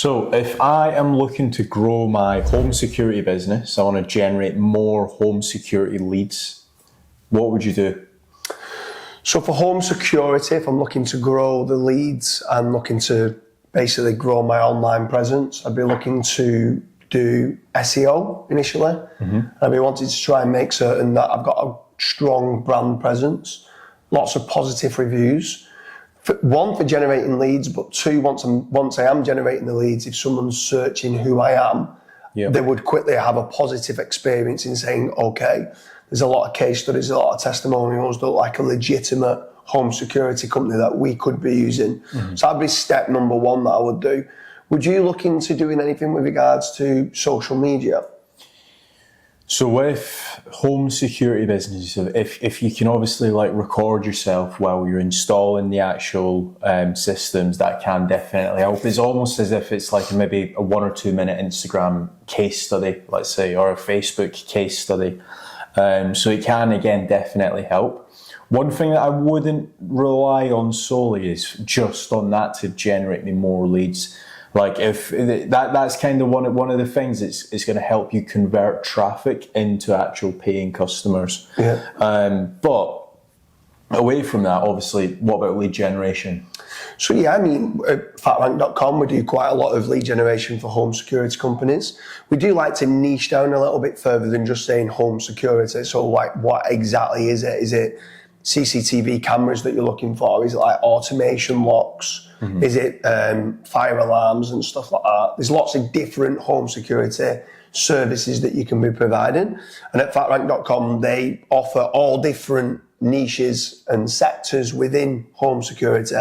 So if I am looking to grow my home security business, I want to generate more home security leads, what would you do? So for home security, if I'm looking to grow the leads and looking to basically grow my online presence, I'd be looking to do SEO initially. I'd be wanting to try and make certain that I've got a strong brand presence, lots of positive reviews. One, for generating leads, but two, once I am generating the leads, if someone's searching who I am, they would quickly have a positive experience in saying, okay, there's a lot of case studies, a lot of testimonials that look like a legitimate home security company that we could be using. So that'd be step number one that I would do. Would you look into doing anything with regards to social media? So with home security businesses, if you can obviously like record yourself while you're installing the actual systems, that can definitely help. It's almost as if it's like maybe a 1 or 2 minute Instagram case study, let's say, or a Facebook case study. So it can, again, definitely help. One thing that I wouldn't rely on solely is just on that to generate me more leads. Like if that's kind of one of the things it's going to help you convert traffic into actual paying customers. But away from that, obviously, what about lead generation? So yeah, I mean, at Fatrank.com, we do quite a lot of lead generation for home security companies. We do like to niche down a little bit further than just saying home security. So like, what exactly is it? Is it CCTV cameras that you're looking for? Is it like automation locks? Is it fire alarms and stuff like that? There's lots of different home security services that you can be providing. And at Fatrank.com, they offer all different niches and sectors within home security.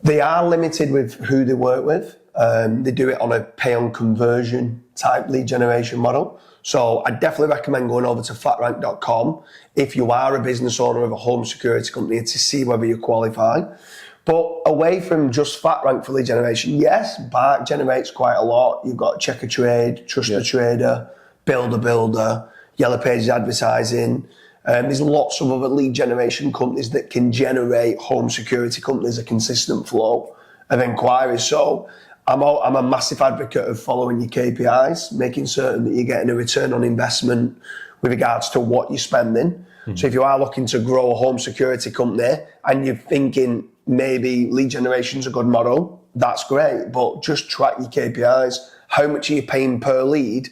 They are limited with who they work with. They do it on a pay on conversion type lead generation model. So I definitely recommend going over to Fatrank.com if you are a business owner of a home security company to see whether you qualify. But away from just Fatrank for lead generation, yes, Bark generates quite a lot. You've got Check a Trade, Trust a Trader, Builder, Yellow Pages Advertising. There's lots of other lead generation companies that can generate home security companies a consistent flow of inquiries. So I'm a massive advocate of following your KPIs, making certain that you're getting a return on investment with regards to what you're spending. So if you are looking to grow a home security company and you're thinking maybe lead generation is a good model, that's great, but just track your KPIs. How much are you paying per lead?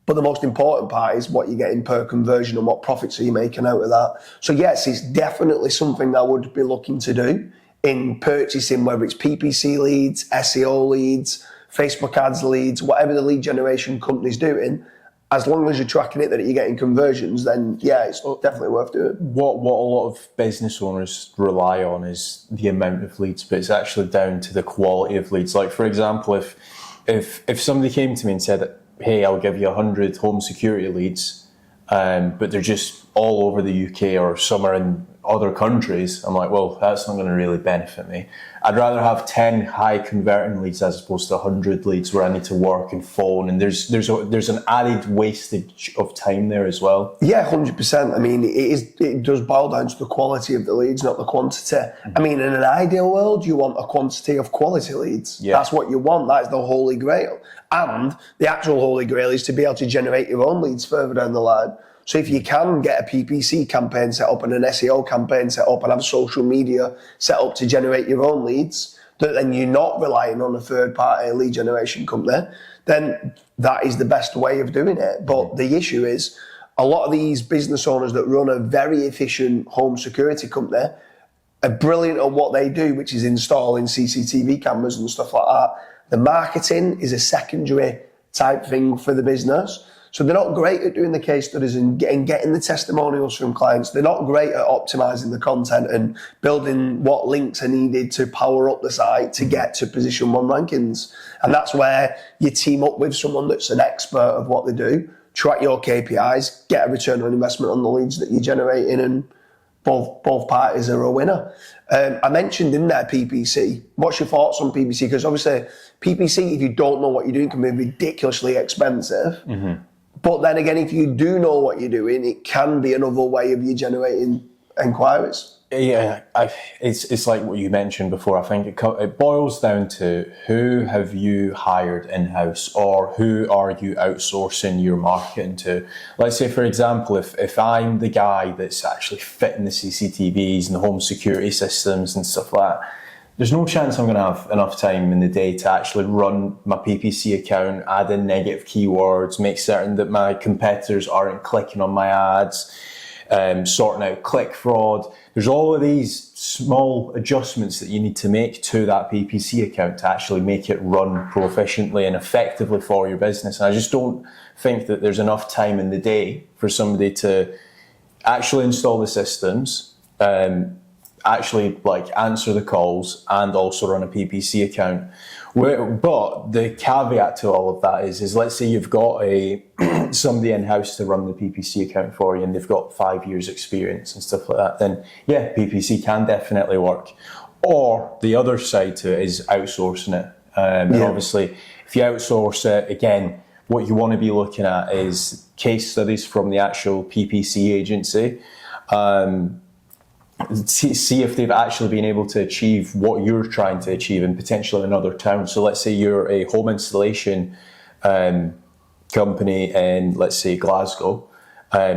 But the most important part is what you're getting per conversion and what profits are you making out of that. So yes, it's definitely something I would be looking to do in purchasing, whether it's PPC leads, SEO leads, Facebook ads leads, whatever the lead generation company's doing. As long as you're tracking it that you're getting conversions, then yeah, it's definitely worth doing. What a lot of business owners rely on is the amount of leads, but it's actually down to the quality of leads. Like for example, if somebody came to me and said, hey, I'll give you 100 home security leads, but they're just all over the UK or somewhere in other countries, I'm like, well, that's not going to really benefit me. I'd rather have 10 high converting leads as opposed to 100 leads where I need to work and phone, and there's an added wastage of time there as well. Yeah, 100%. I mean, it does boil down to the quality of the leads, not the quantity. I mean, in an ideal world, you want a quantity of quality leads. That's what you want. That's the holy grail. And the actual holy grail is to be able to generate your own leads further down the line. So if you can get a PPC campaign set up and an SEO campaign set up and have social media set up to generate your own leads, then you're not relying on a third-party lead generation company, then that is the best way of doing it. But the issue is a lot of these business owners that run a very efficient home security company are brilliant at what they do, which is installing CCTV cameras and stuff like that. The marketing is a secondary type thing for the business. So they're not great at doing the case studies and getting the testimonials from clients. They're not great at optimizing the content and building what links are needed to power up the site to get to position 1 rankings. And that's where you team up with someone that's an expert of what they do, track your KPIs, get a return on investment on the leads that you're generating, and both parties are a winner. I mentioned in there PPC. What's your thoughts on PPC? Because obviously PPC, if you don't know what you're doing, can be ridiculously expensive. But then again, if you do know what you're doing, it can be another way of you generating inquiries. Yeah, it's like what you mentioned before. I think it boils down to who have you hired in-house, or who are you outsourcing your marketing to. Let's say, for example, if I'm the guy that's actually fitting the CCTVs and the home security systems and stuff like that, there's no chance I'm going to have enough time in the day to actually run my PPC account, add in negative keywords, make certain that my competitors aren't clicking on my ads, sorting out click fraud. There's all of these small adjustments that you need to make to that PPC account to actually make it run proficiently and effectively for your business. And I just don't think that there's enough time in the day for somebody to actually install the systems, actually like answer the calls, and also run a PPC account. But the caveat to all of that is let's say you've got somebody in-house to run the PPC account for you, and they've got 5 years experience and stuff like that, then yeah, PPC can definitely work. Or the other side to it is outsourcing it. And obviously, if you outsource it, again, what you want to be looking at is case studies from the actual PPC agency. See if they've actually been able to achieve what you're trying to achieve in potentially another town. So let's say you're a home installation company in, let's say, Glasgow.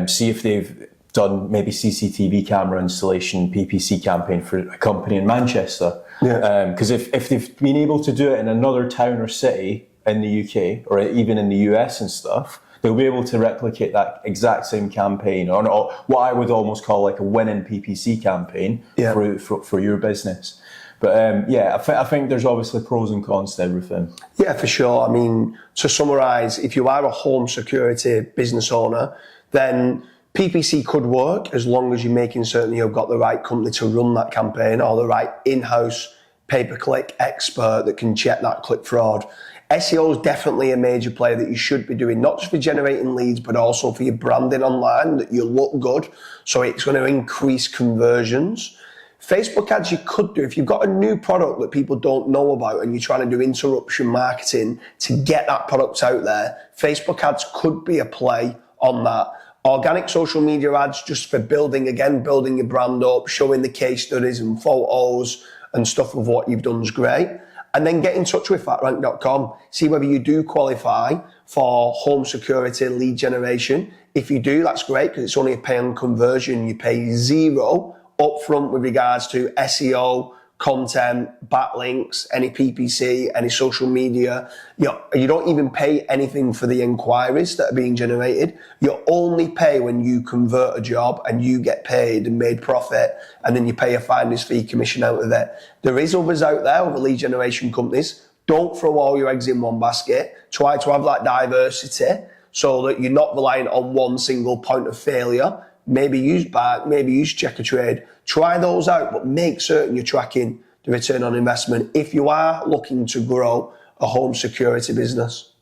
See if they've done maybe CCTV camera installation PPC campaign for a company in Manchester. Because if they've been able to do it in another town or city in the UK, or even in the US and stuff, they'll be able to replicate that exact same campaign, or what I would almost call like a winning PPC campaign for your business. But I think there's obviously pros and cons to everything. Yeah, for sure. I mean, to summarise, if you are a home security business owner, then PPC could work as long as you're making certain you've got the right company to run that campaign, or the right in-house pay-per-click expert that can check that click fraud. SEO is definitely a major play that you should be doing, not just for generating leads, but also for your branding online, that you look good. So it's going to increase conversions. Facebook ads you could do if you've got a new product that people don't know about and you're trying to do interruption marketing to get that product out there. Facebook ads could be a play on that. Organic social media ads just for building your brand up, showing the case studies and photos and stuff of what you've done is great. And then get in touch with Fatrank.com. See whether you do qualify for home security lead generation. If you do, that's great, because it's only a pay on conversion. You pay zero upfront with regards to SEO, content, backlinks, any PPC, any social media. You don't even pay anything for the inquiries that are being generated. You only pay when you convert a job and you get paid and made profit, and then you pay a finder's fee commission out of it. There is others out there, other lead generation companies. Don't throw all your eggs in one basket. Try to have that diversity so that you're not reliant on one single point of failure. Maybe use Bark, maybe use Checkatrade. Try those out, but make certain you're tracking the return on investment if you are looking to grow a home security business.